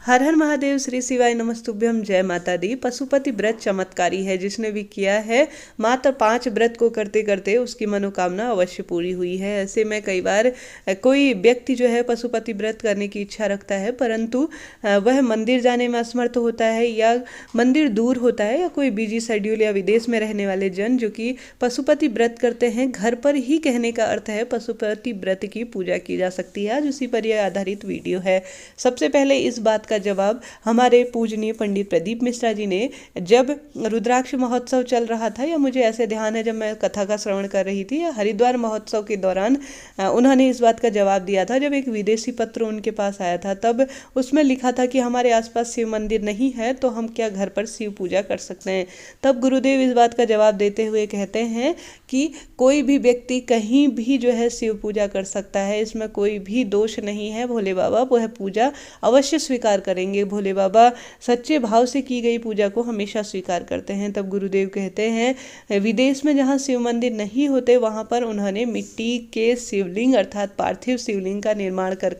हर हर महादेव, श्री शिवाय नमस्तुभ्यम, जय माता दी। पशुपति व्रत चमत्कारी है, जिसने भी किया है मात्र 5 व्रत को करते करते उसकी मनोकामना अवश्य पूरी हुई है। ऐसे में कई बार कोई व्यक्ति जो है पशुपति व्रत करने की इच्छा रखता है, परंतु वह मंदिर जाने में असमर्थ होता है या मंदिर दूर होता है, या कोई बिजी शेड्यूल या विदेश में रहने वाले जन जो कि पशुपति व्रत करते हैं, घर पर ही कहने का अर्थ है पशुपति व्रत की पूजा की जा सकती है। आज उसी पर यह आधारित वीडियो है। सबसे पहले इस बात का जवाब हमारे पूजनीय पंडित प्रदीप मिश्रा जी ने, जब रुद्राक्ष महोत्सव चल रहा था, या मुझे ऐसे ध्यान है जब मैं कथा का श्रवण कर रही थी, या हरिद्वार महोत्सव के दौरान उन्होंने इस बात का जवाब दिया था। जब एक विदेशी पत्र उनके पास आया था, तब उसमें लिखा था कि हमारे आसपास शिव मंदिर नहीं है, तो हम क्या घर पर शिव पूजा कर सकते हैं। तब गुरुदेव इस बात का जवाब देते हुए कहते हैं कि कोई भी व्यक्ति कहीं भी जो है शिव पूजा कर सकता है, इसमें कोई भी दोष नहीं है। भोले बाबा वह पूजा अवश्य स्वीकार करेंगे। भोले बाबा सच्चे भाव से की गई पूजा को हमेशा स्वीकार करते हैं। तब गुरुदेव कहते हैं विदेश में जहाँ शिव मंदिर नहीं होते, वहाँ पर उन्होंने मिट्टी के शिवलिंग अर्थात पार्थिव शिवलिंग का निर्माण कर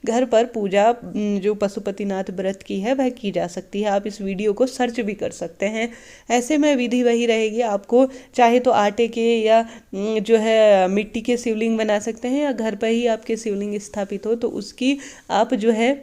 घर पर पूजा जो पशुपतिनाथ व्रत की है वह की जा सकती है। आप इस वीडियो को सर्च भी कर सकते हैं। ऐसे में विधि वही रहेगी, आपको चाहे तो आटे के या जो है मिट्टी के शिवलिंग बना सकते हैं, या घर पर ही आपके शिवलिंग स्थापित हो तो उसकी आप जो है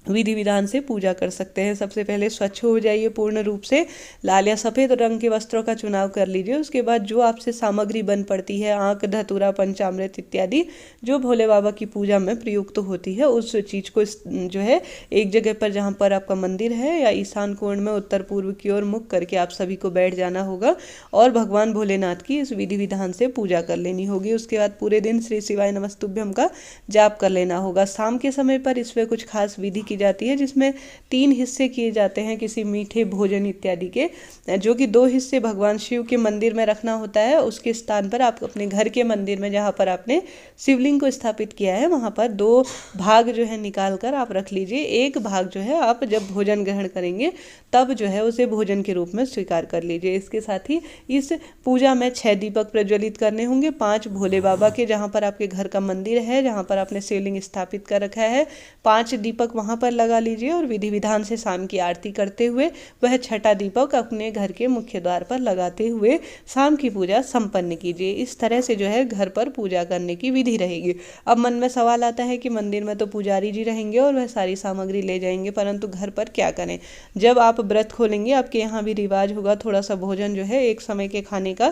विधि विधान से पूजा कर सकते हैं। सबसे पहले स्वच्छ हो जाइए, पूर्ण रूप से लाल या सफ़ेद रंग के वस्त्रों का चुनाव कर लीजिए। उसके बाद जो आपसे सामग्री बन पड़ती है, आंख, धतूरा, पंचामृत इत्यादि जो भोले बाबा की पूजा में प्रयुक्त होती है, उस चीज़ को जो है एक जगह पर जहाँ पर आपका मंदिर है या ईशान कोण में उत्तर पूर्व की ओर मुख करके आप सभी को बैठ जाना होगा और भगवान भोलेनाथ की इस विधि विधान से पूजा कर लेनी होगी। उसके बाद पूरे दिन श्री शिवाय नमस्तुभ्यम का जाप कर लेना होगा। शाम के समय पर इसमें कुछ खास विधि जाती है, जिसमें 3 हिस्से किए जाते हैं किसी मीठे भोजन इत्यादि के, जो कि 2 हिस्से भगवान शिव के मंदिर में रखना होता है। उसके स्थान पर आप अपने घर के मंदिर में जहाँ पर आपने शिवलिंग को स्थापित किया है, वहाँ पर 2 भाग जो है निकाल कर आप रख लीजिए। एक भाग जो है आप जब भोजन ग्रहण करेंगे तब जो है उसे भोजन के रूप में स्वीकार कर लीजिए। इसके साथ ही इस पूजा में 6 दीपक प्रज्वलित करने होंगे। 5 भोले बाबा के जहाँ पर आपके घर का मंदिर है, जहाँ पर आपने शिवलिंग स्थापित कर रखा है, 5 दीपक वहाँ पर लगा लीजिए और विधि विधान से शाम की आरती करते हुए वह 6ठा दीपक अपने घर के मुख्य द्वार पर लगाते हुए शाम की पूजा संपन्न कीजिए। इस तरह से जो है घर पर पूजा करने की विधि रहेगी। अब मन में सवाल आता है कि मंदिर में तो पुजारी जी रहेंगे और वह सारी सामग्री ले जाएंगे, परंतु घर पर क्या करें। जब आप व्रत खोलेंगे, आपके यहाँ भी रिवाज होगा थोड़ा सा भोजन जो है एक समय के खाने का,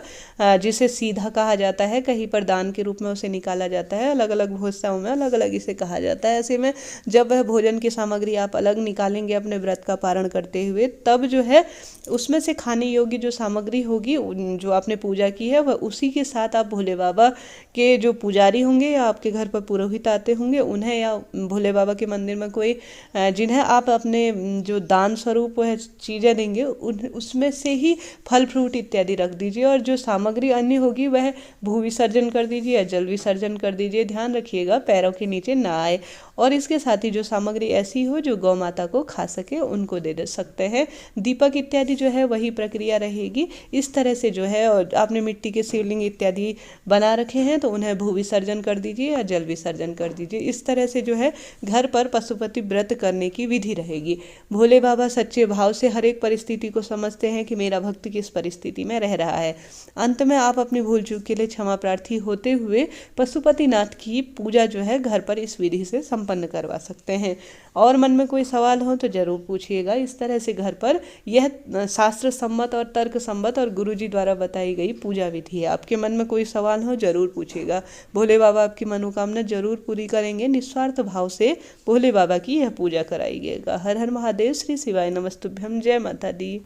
जिसे सीधा कहा जाता है, कहीं पर दान के रूप में उसे निकाला जाता है। अलग अलग भोजनाओं में अलग अलग इसे कहा जाता है। ऐसे में जब वह भोजन की सामग्री आप अलग निकालेंगे अपने व्रत का पारण करते हुए, तब जो है उसमें से खाने योग्य जो सामग्री होगी जो आपने पूजा की है, वह उसी के साथ आप भोले बाबा के जो पुजारी होंगे या आपके घर पर पुरोहित आते होंगे उन्हें, या भोले बाबा के मंदिर में कोई जिन्हें आप अपने जो दान स्वरूप वह चीज़ें देंगे, उसमें से ही फल फ्रूट इत्यादि रख दीजिए, और जो सामग्री अन्य होगी वह भू विसर्जन कर दीजिए या जल विसर्जन कर दीजिए। ध्यान रखिएगा पैरों के नीचे ना आए। और इसके साथ ही जो सामग्री ऐसी हो जो गौ माता को खा सके, उनको दे सकते हैं। दीपक इत्यादि जो है वही प्रक्रिया रहेगी। इस तरह से जो है, और आपने मिट्टी के शिवलिंग इत्यादि बना रखे हैं तो उन्हें भू विसर्जन कर दीजिए या जल विसर्जन कर दीजिए। इस तरह से जो है घर पर पशुपति व्रत करने की विधि रहेगी। भोले बाबा सच्चे भाव से हर एक परिस्थिति को समझते हैं कि मेरा भक्त किस परिस्थिति में रह रहा है। अंत में आप अपनी भूल चूक के लिए क्षमा प्रार्थी होते हुए पशुपतिनाथ की पूजा जो है घर पर इस विधि से संपन्न करवा सकते हैं। और मन में कोई सवाल हो तो जरूर पूछिएगा। इस तरह से घर पर यह शास्त्र सम्मत और तर्क सम्मत और गुरुजी द्वारा बताई गई पूजा विधि है। आपके मन में कोई सवाल हो जरूर पूछिएगा। भोले बाबा आपकी मनोकामना जरूर पूरी करेंगे। निस्वार्थ भाव से भोले बाबा की यह पूजा कराइएगा। हर हर महादेव, श्री शिवाय नमस्तुभ्यम, जय माता दी।